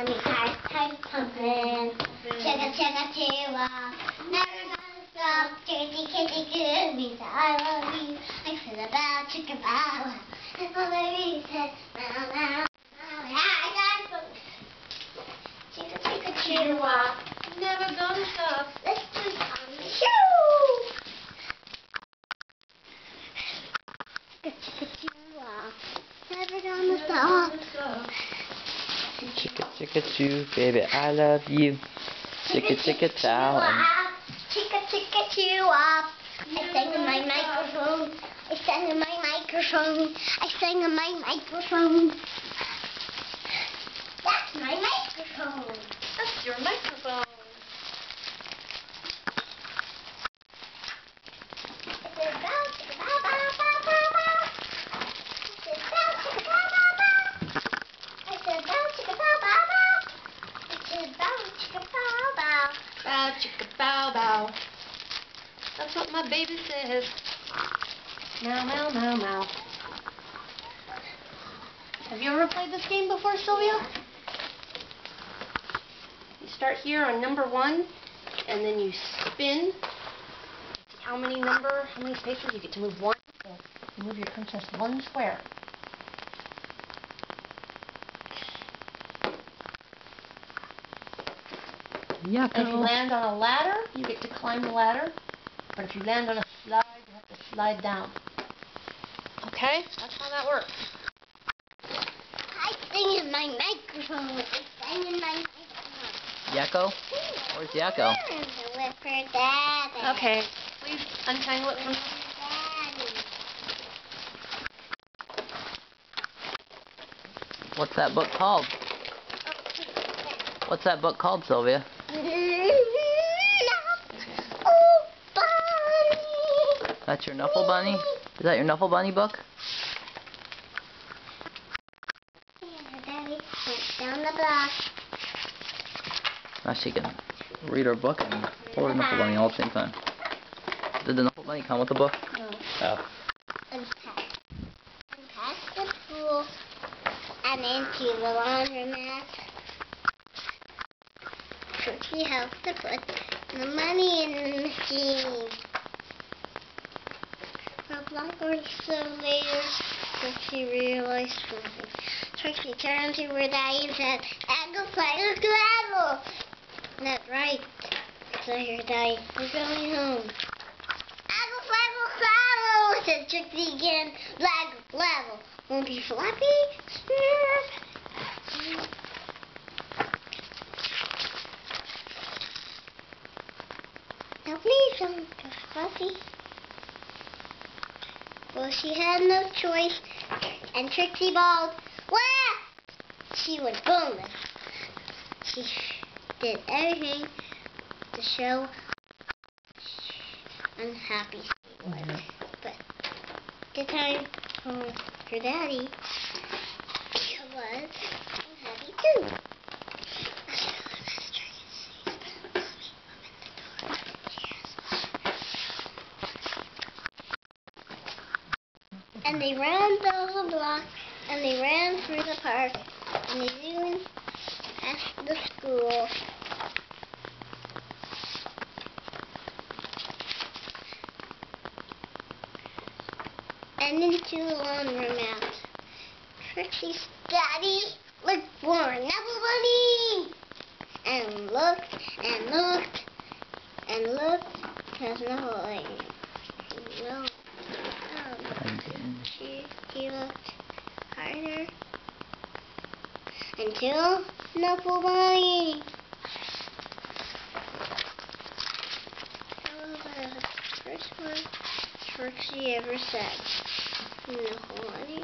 tummy tight pumping. Chugga chugga chewa, never gonna stop. Kitty kitty good means I love you. I said about chicka bow. And all the baby said, now now. Chicka chicka chewa, never gonna stop. Let's do it on the show. Chicka chicka chewa, never gonna stop. Chicka chicka choo, baby, I love you. Chicka chicka chow. Chicka chicka choo. I sang in my microphone. I sang in my microphone. I sang in my microphone. That's my microphone. That's your microphone. It's about chicka bow bow bow bow bow. It's about chicka bow bow bow. It's about chicka bow bow bow. It's about chicka bow bow. Bow chicka bow bow. That's what my baby says. Meow meow meow meow. Have you ever played this game before, Sylvia? You start here on number 1, and then you spin. How many spaces you get to move 1? So you move your princess 1 square. Yeah, And if you land on a ladder, you get to climb the ladder. But if you land on a slide, you have to slide down. Okay? That's how that works. I sing in my microphone. I sing in my microphone. Yakko? Where's Yakko? With her daddy. Okay. Please untangle it from Daddy. What's that book called? What's that book called, Sylvia? That's your Knuffle Bunny? Is that your Knuffle Bunny book? Daddy went down the block. Now she can read her book and hold her Knuffle Bunny all at the same time. Did the Knuffle Bunny come with the book? No. Oh. And past the pool and into the laundromat. She helped to put the money in the machine. A block or so later, Trixie realized something. Trixie turned to her daddy and said, "Aggle, flaggle, flaggle." That's right, said her daddy. We're going home. "Aggle, flaggle, flaggle," said Trixie again. "Flaggle, flaggle. Won't be floppy? Snurf." Now please don't go fluffy. Well, she had no choice, and Trixie bawled, "Wah!" She was boneless. She did everything to show unhappy she was. But the time for her daddy, she was unhappy too. And they ran down the block, and they ran through the park, and they zoomed past the school. And into the laundromat. Trixie's daddy looked for Knuffle Bunny! And looked, and looked, and looked, because Knuffle Bunny. No. He looked harder until Knuffle Bunny. That was the first one Trixie ever said. Knuffle Bunny.